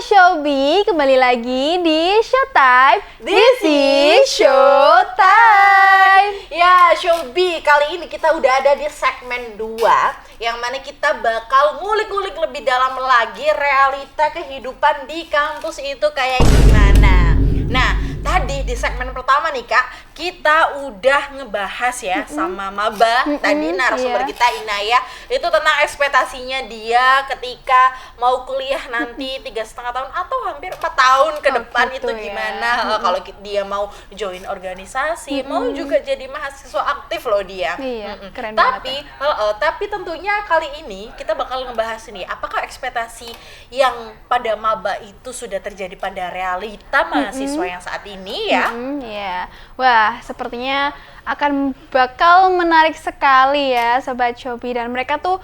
Showbi, kembali lagi di Showtime. This is Showtime. Ya, Showbi, kali ini kita udah ada di segmen 2 yang mana kita bakal ngulik-ngulik lebih dalam lagi realita kehidupan di kampus itu kayak gimana. Nah, tadi di segmen pertama nih Kak, kita udah ngebahas ya sama Maba, tadi narasumber kita Inaya, itu tentang ekspektasinya dia ketika mau kuliah nanti 3,5 tahun atau hampir 4 tahun ke depan gitu itu ya. gimana. Kalau dia mau join organisasi, mau juga jadi mahasiswa aktif loh dia. Iya, keren Tapi, banget. tapi tentunya kali ini kita bakal ngebahas nih, apakah ekspektasi yang pada Maba itu sudah terjadi pada realita mahasiswa yang saat ini ya? Iya. Wah, sepertinya akan bakal menarik sekali ya Sobat Showbi. Dan mereka tuh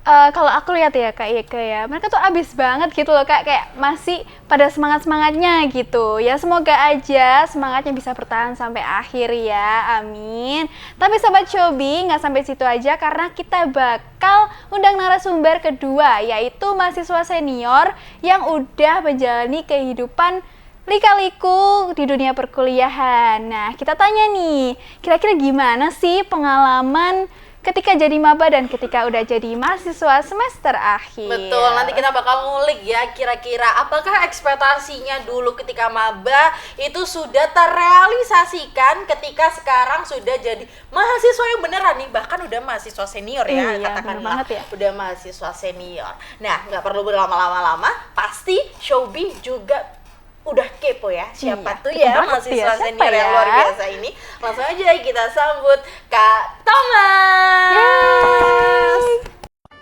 kalau aku lihat ya Kak Ika ya, mereka tuh abis banget gitu loh Kak, kayak masih pada semangat-semangatnya gitu. Ya semoga aja semangatnya bisa bertahan sampai akhir ya, amin. Tapi Sobat Showbi nggak sampai situ aja, karena kita bakal undang narasumber kedua, yaitu mahasiswa senior yang udah menjalani kehidupan lika-liku di dunia perkuliahan. Nah, kita tanya nih, kira-kira gimana sih pengalaman ketika jadi maba dan ketika udah jadi mahasiswa semester akhir? Betul, nanti kita bakal ngulik ya kira-kira apakah ekspektasinya dulu ketika maba itu sudah terrealisasikan ketika sekarang sudah jadi mahasiswa yang beneran nih, bahkan udah mahasiswa senior ya, Iya, bener katakanlah banget ya. udah mahasiswa senior. Nah, nggak perlu berlama-lama, pasti Showbi juga udah kepo ya, siapa Iya, tuh kepo ya banget mahasiswa ya, siapa senior yang ya? luar biasa ini. Langsung aja kita sambut Kak Thomas.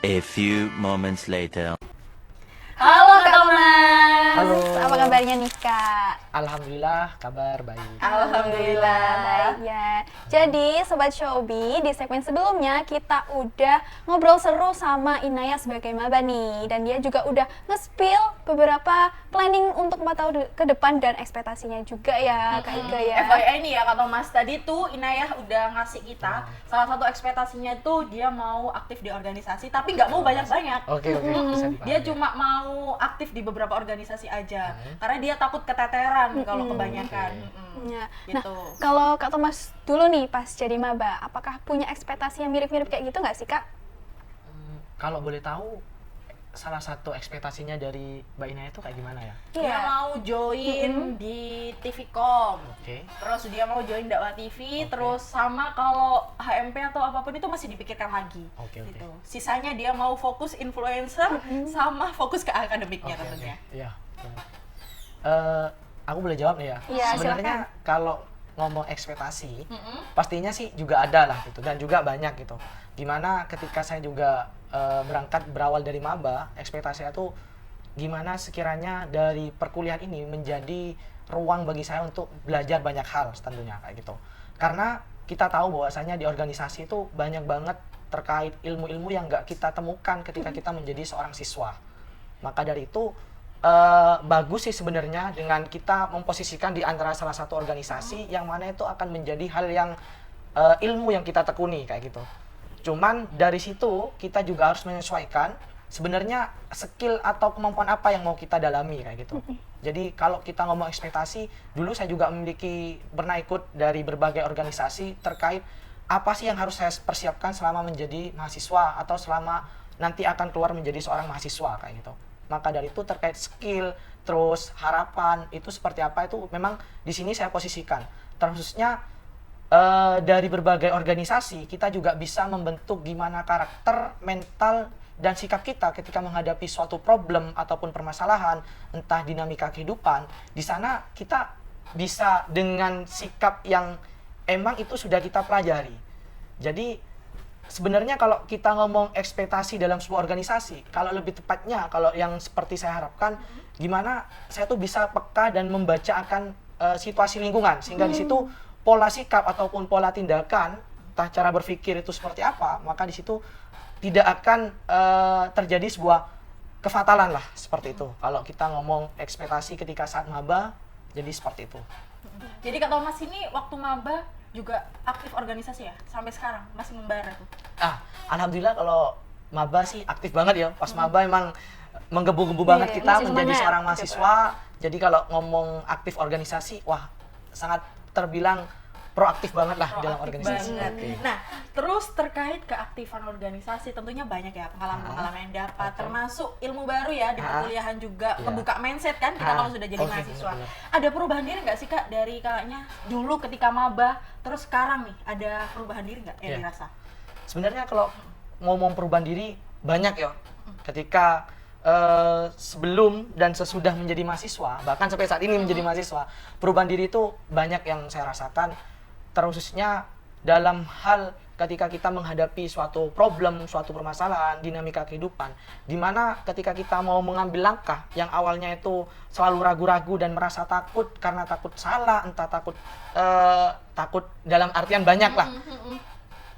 A few moments later. Halo Kak Thomas. Halo. Apa kabarnya nih Kak? Alhamdulillah, kabar baik. Alhamdulillah. Baik ya. Jadi Sobat Showbi, di segmen sebelumnya kita udah ngobrol seru sama Inaya sebagai maba nih, dan dia juga udah nge-spill beberapa planning untuk 4 tahun ke depan dan ekspektasinya juga ya Kak Ika ya. FYI nih ya Kak Thomas, tadi tuh Inayah udah ngasih kita salah satu ekspektasinya tuh dia mau aktif di organisasi tapi nggak mau banyak-banyak. Oke, bisa dipahami. Dia cuma mau aktif di beberapa organisasi aja karena dia takut keteteran kalau kebanyakan. Ya. Nah, Gitu. kalau Kak Thomas dulu nih pas jadi maba, apakah punya ekspektasi yang mirip-mirip kayak gitu nggak sih Kak? Kalau boleh tahu, salah satu ekspektasinya dari Mbak Ina itu kayak gimana ya? Dia mau join di TVcom. Oke. Terus dia mau join dakwah TV, terus sama kalau HMP atau apapun itu masih dipikirkan lagi. Oke. Gitu. Sisanya dia mau fokus influencer sama fokus ke akademiknya Oke, tentunya. Iya. Aku boleh jawab nih ya? Iya, Sebenarnya kalau ngomong ekspektasi, pastinya sih juga ada lah gitu, dan juga banyak gitu. Gimana ketika saya juga berawal dari maba, ekspektasi saya tuh gimana sekiranya dari perkuliahan ini menjadi ruang bagi saya untuk belajar banyak hal tentunya kayak gitu. Karena kita tahu bahwasanya di organisasi itu banyak banget terkait ilmu-ilmu yang nggak kita temukan ketika kita menjadi seorang siswa. Maka dari itu bagus sih sebenarnya dengan kita memposisikan di antara salah satu organisasi yang mana itu akan menjadi hal yang ilmu yang kita tekuni kayak gitu. Cuman dari situ kita juga harus menyesuaikan sebenarnya skill atau kemampuan apa yang mau kita dalami kayak gitu. Jadi kalau kita ngomong ekspektasi, dulu saya juga pernah ikut dari berbagai organisasi terkait apa sih yang harus saya persiapkan selama menjadi mahasiswa atau selama nanti akan keluar menjadi seorang mahasiswa kayak gitu. Maka dari itu terkait skill, terus harapan itu seperti apa itu memang di sini saya posisikan. Terkhususnya dari berbagai organisasi kita juga bisa membentuk gimana karakter, mental, dan sikap kita ketika menghadapi suatu problem ataupun permasalahan, entah dinamika kehidupan. Di sana kita bisa dengan sikap yang emang itu sudah kita pelajari. Jadi sebenarnya kalau kita ngomong ekspektasi dalam sebuah organisasi, kalau lebih tepatnya, kalau yang seperti saya harapkan, gimana saya tuh bisa peka dan membaca akan situasi lingkungan, sehingga di situ pola sikap ataupun pola tindakan, entah cara berpikir itu seperti apa, maka di situ tidak akan terjadi sebuah kefatalan lah seperti itu. Kalau kita ngomong ekspektasi ketika saat maba, jadi seperti itu. Jadi Kak Thomas ini waktu maba juga aktif organisasi ya? Sampai sekarang masih membara tuh? Alhamdulillah kalau maba sih aktif banget ya. Pas maba emang menggebu-gebu banget Iya, kita masih menjadi semangat, seorang gitu. mahasiswa. Jadi kalau ngomong aktif organisasi, wah sangat terbilang proaktif banget lah dalam Proaktif organisasi. banget. Oke. Nah, terus terkait keaktifan organisasi tentunya banyak ya pengalaman-pengalaman yang dapat, Oke. termasuk ilmu baru ya di perkuliahan juga, Iya. ngebuka mindset kan kita kalau sudah jadi Oke, mahasiswa. benar-benar. Ada perubahan diri nggak sih Kak dari kakaknya dulu ketika maba, terus sekarang nih ada perubahan diri nggak yang Iya. dirasa? Sebenarnya kalau ngomong perubahan diri banyak ya. Ketika sebelum dan sesudah menjadi mahasiswa, bahkan sampai saat ini menjadi mahasiswa, perubahan diri itu banyak yang saya rasakan, terkhususnya dalam hal ketika kita menghadapi suatu problem, suatu permasalahan, dinamika kehidupan, di mana ketika kita mau mengambil langkah yang awalnya itu selalu ragu-ragu dan merasa takut karena takut salah, entah takut dalam artian banyak lah.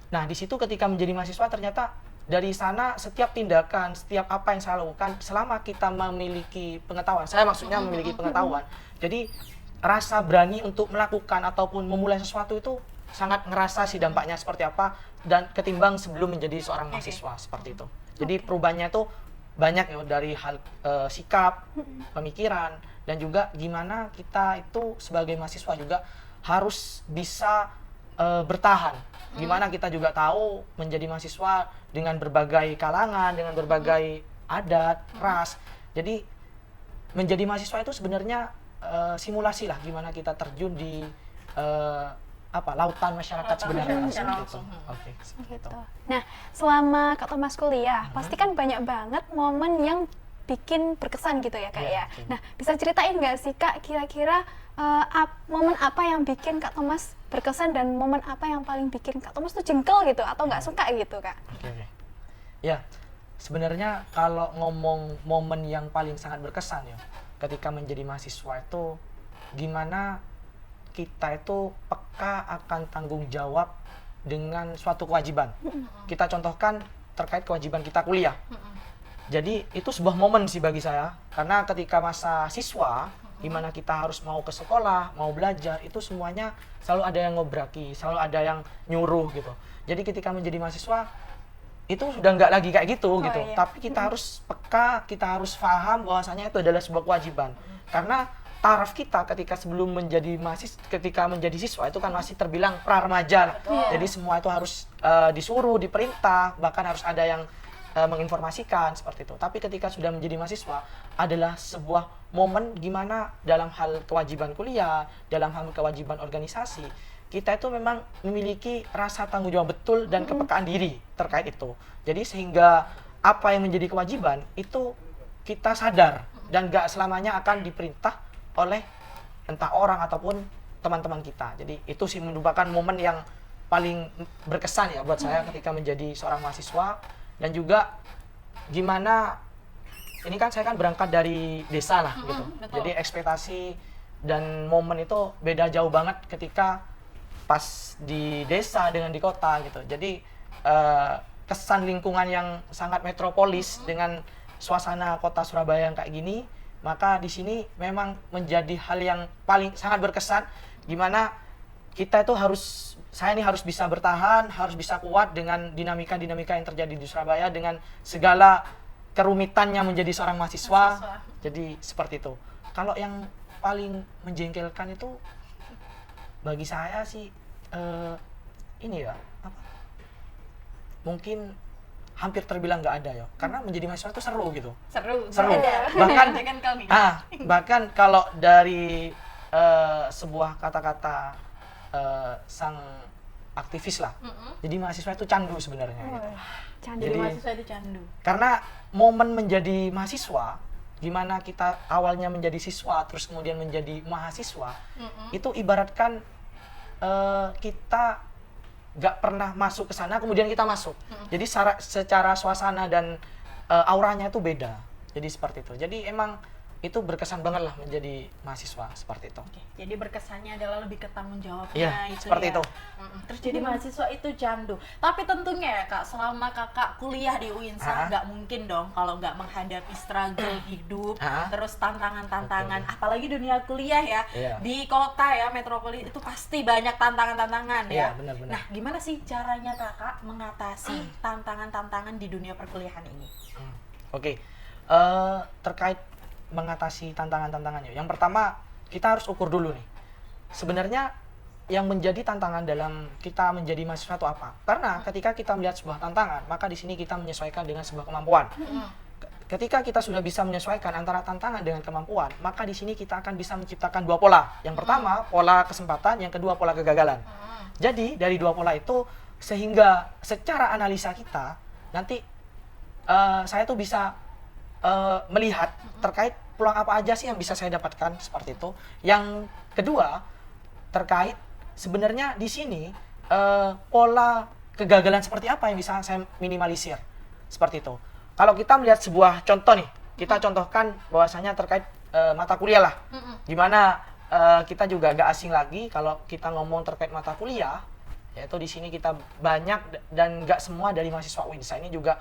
Nah, di situ ketika menjadi mahasiswa ternyata dari sana setiap tindakan, setiap apa yang saya lakukan selama kita memiliki pengetahuan, saya maksudnya memiliki pengetahuan. Jadi rasa berani untuk melakukan ataupun memulai sesuatu itu sangat ngerasa sih dampaknya seperti apa dan ketimbang sebelum menjadi seorang mahasiswa seperti itu. Jadi perubahannya itu banyak ya dari hal sikap, pemikiran dan juga gimana kita itu sebagai mahasiswa juga harus bisa bertahan. Gimana kita juga tahu menjadi mahasiswa dengan berbagai kalangan, dengan berbagai adat, ras. Jadi menjadi mahasiswa itu sebenarnya simulasi lah gimana kita terjun di lautan masyarakat sebenarnya masyarakat seperti itu. langsung. Oke, seperti itu. Gitu. Nah, selama Kak Thomas kuliah, pasti kan banyak banget momen yang bikin berkesan gitu ya Kak Iya, ya. betul. Nah, bisa ceritain nggak sih Kak kira-kira momen apa yang bikin Kak Thomas berkesan dan momen apa yang paling bikin Kak Thomas tuh jengkel gitu atau nggak suka gitu Kak? Oke. Ya, sebenarnya kalau ngomong momen yang paling sangat berkesan ya, ketika menjadi mahasiswa itu gimana kita itu peka akan tanggung jawab dengan suatu kewajiban. Kita contohkan terkait kewajiban kita kuliah. Jadi itu sebuah momen sih bagi saya, karena ketika masa siswa, di mana kita harus mau ke sekolah, mau belajar, itu semuanya selalu ada yang ngobraki, selalu ada yang nyuruh gitu. Jadi ketika menjadi mahasiswa, itu sudah nggak lagi kayak gitu gitu. iya. Tapi kita harus peka, kita harus paham bahwasanya itu adalah sebuah kewajiban. Karena taraf kita ketika sebelum menjadi ketika menjadi siswa itu kan masih terbilang pra-remaja lah. Jadi semua itu harus disuruh, diperintah, bahkan harus ada yang menginformasikan seperti itu. Tapi ketika sudah menjadi mahasiswa adalah sebuah momen gimana dalam hal kewajiban kuliah, dalam hal kewajiban organisasi, kita itu memang memiliki rasa tanggung jawab betul dan kepekaan diri terkait itu. Jadi sehingga apa yang menjadi kewajiban itu kita sadar dan gak selamanya akan diperintah oleh entah orang ataupun teman-teman kita. Jadi itu sih merupakan momen yang paling berkesan ya buat saya ketika menjadi seorang mahasiswa. Dan juga gimana ini kan saya kan berangkat dari desa lah gitu. betul. Jadi ekspektasi dan momen itu beda jauh banget ketika pas di desa dengan di kota gitu. Jadi kesan lingkungan yang sangat metropolis dengan suasana kota Surabaya yang kayak gini, maka di sini memang menjadi hal yang paling sangat berkesan gimana kita itu saya ini harus bisa bertahan, harus bisa kuat dengan dinamika-dinamika yang terjadi di Surabaya dengan segala kerumitannya menjadi seorang mahasiswa. Jadi seperti itu. Kalau yang paling menjengkelkan itu bagi saya sih ini ya, mungkin hampir terbilang nggak ada ya, karena menjadi mahasiswa itu seru gitu. Seru. Bahkan Jangan kali. bahkan kalau dari sebuah kata-kata sang aktivis lah, jadi mahasiswa itu candu sebenarnya. Gitu. Candu. Jadi Jadi- mahasiswa itu candu. Karena momen menjadi mahasiswa, gimana kita awalnya menjadi siswa, terus kemudian menjadi mahasiswa, itu ibaratkan kita nggak pernah masuk ke sana, kemudian kita masuk. Jadi secara suasana dan auranya itu beda. Jadi seperti itu. Jadi emang itu berkesan banget lah menjadi mahasiswa seperti itu. Oke, jadi berkesannya adalah lebih ke tanggung jawabnya Iya, itu seperti ya. itu. Terus jadi mahasiswa itu candu. Tapi tentunya ya Kak, selama Kakak kuliah di UINSA nggak mungkin dong kalau nggak menghadapi struggle hidup, terus tantangan-tantangan. Apalagi dunia kuliah ya, Iya. di kota ya, metropolis itu pasti banyak tantangan-tantangan ya. Iya, benar-benar. Nah, gimana sih caranya Kakak mengatasi tantangan-tantangan di dunia perkuliahan ini? Oke. terkait mengatasi tantangan-tantangannya. Yang pertama, kita harus ukur dulu nih. Sebenarnya yang menjadi tantangan dalam kita menjadi mahasiswa itu apa? Karena ketika kita melihat sebuah tantangan, maka di sini kita menyesuaikan dengan sebuah kemampuan. Ketika kita sudah bisa menyesuaikan antara tantangan dengan kemampuan, maka di sini kita akan bisa menciptakan dua pola. Yang pertama, pola kesempatan, yang kedua, pola kegagalan. Jadi, dari dua pola itu, sehingga secara analisa kita, nanti saya tuh bisa melihat terkait peluang apa aja sih yang bisa saya dapatkan, seperti itu. Yang kedua, terkait sebenarnya di sini pola kegagalan seperti apa yang bisa saya minimalisir, seperti itu. Kalau kita melihat sebuah contoh nih, kita contohkan bahwasanya terkait mata kuliah lah, gimana kita juga gak asing lagi kalau kita ngomong terkait mata kuliah, yaitu di sini kita banyak dan gak semua dari mahasiswa UINSA ini juga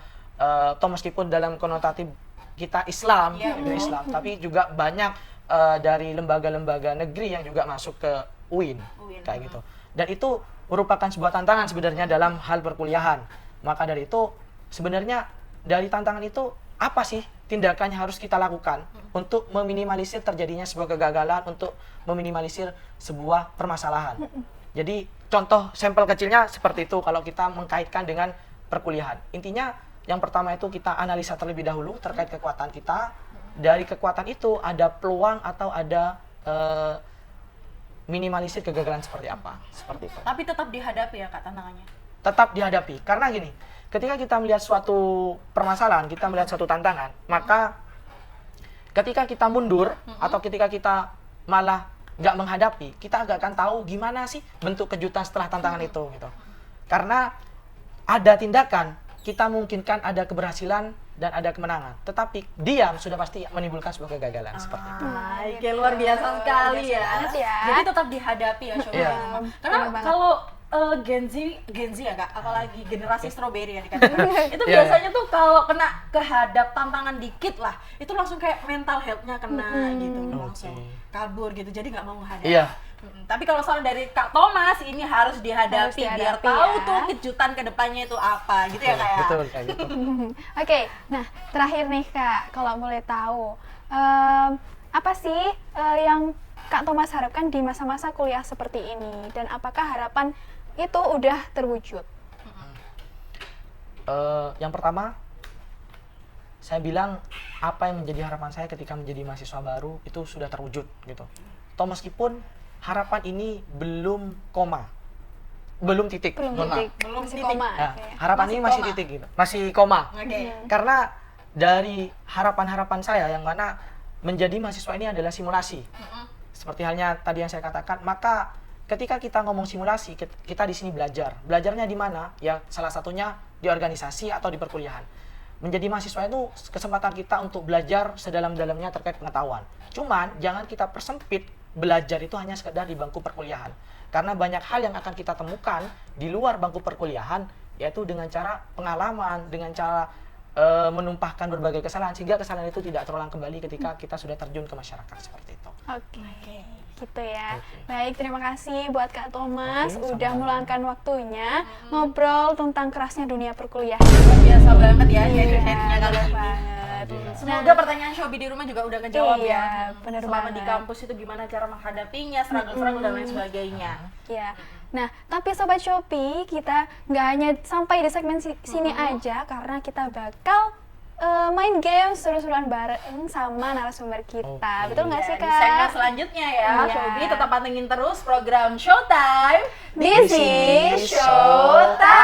toh meskipun dalam konotatif kita Islam, Islam, tapi juga banyak dari lembaga-lembaga negeri yang juga masuk ke UIN, kayak gitu. Dan itu merupakan sebuah tantangan sebenarnya dalam hal perkuliahan. Maka dari itu sebenarnya dari tantangan itu apa sih tindakan yang harus kita lakukan untuk meminimalisir terjadinya sebuah kegagalan, untuk meminimalisir sebuah permasalahan. Jadi contoh sampel kecilnya seperti itu kalau kita mengkaitkan dengan perkuliahan. Intinya yang pertama itu kita analisa terlebih dahulu terkait kekuatan kita. Dari kekuatan itu ada peluang atau ada minimalisir kegagalan seperti apa, seperti itu. Tapi tetap dihadapi ya Kak tantangannya? Tetap dihadapi, karena gini, ketika kita melihat suatu permasalahan, kita melihat suatu tantangan, maka ketika kita mundur atau ketika kita malah nggak menghadapi, kita nggak akan tahu gimana sih bentuk kejutan setelah tantangan itu gitu. Karena ada tindakan, kita mungkinkan ada keberhasilan dan ada kemenangan, tetapi diam sudah pasti menimbulkan sebuah kegagalan, seperti itu. Kayak luar biasa sekali ya. banget ya. Jadi tetap dihadapi ya Shobi. Iya. Karena Bener banget. kalau Gen Z ya Kak, apalagi generasi strawberry ya dikatakan. Itu Iya, biasanya tuh kalau kena kehadap tantangan dikit lah, itu langsung kayak mental health-nya kena gitu, langsung kabur gitu. Jadi nggak mau menghadapi. Iya. Tapi kalau soal dari Kak Thomas ini harus dihadapi, biar dihadapi tahu ya. tuh kejutan kedepannya itu apa gitu ya Kak ya. Betul, kayak gitu. Oke, nah terakhir nih Kak, kalau boleh tahu, apa sih yang Kak Thomas harapkan di masa-masa kuliah seperti ini? Dan apakah harapan itu udah terwujud? Yang pertama, saya bilang apa yang menjadi harapan saya ketika menjadi mahasiswa baru itu sudah terwujud gitu. Toh meskipun harapan ini belum koma, belum titik, Belum mohon maaf. titik, Belum masih titik. koma. Nah, oke. harapan Masih ini masih koma. titik gitu, masih koma. Oke. Karena dari harapan-harapan saya yang mana menjadi mahasiswa ini adalah simulasi. Seperti halnya tadi yang saya katakan, maka ketika kita ngomong simulasi, kita di sini belajar. Belajarnya di mana? Ya salah satunya di organisasi atau di perkuliahan. Menjadi mahasiswa itu kesempatan kita untuk belajar sedalam-dalamnya terkait pengetahuan. Cuman jangan kita persempit belajar itu hanya sekedar di bangku perkuliahan. Karena banyak hal yang akan kita temukan di luar bangku perkuliahan, yaitu dengan cara pengalaman, dengan cara menumpahkan berbagai kesalahan, sehingga kesalahan itu tidak terulang kembali ketika kita sudah terjun ke masyarakat, seperti itu. Oke, gitu ya. Oke. Baik, terima kasih buat Kak Thomas Oke, udah sama-sama. meluangkan waktunya ngobrol tentang kerasnya dunia perkuliahan. Luar biasa banget ya share-nya kali bener ini. banget. Semoga pertanyaan Shobi di rumah juga udah kejawab Iya, ya. bener Selama di banget. kampus itu gimana cara menghadapinya, struggle-struggle dan lain sebagainya. Ya. Nah, tapi Sobat Shopee, kita nggak hanya sampai di segmen sini aja, karena kita bakal main game seru-seruan bareng sama narasumber kita. Oke. Betul nggak sih, Di segmen Kak? selanjutnya ya, Iya. Shobi tetap pantengin terus program Showtime. This is Showtime!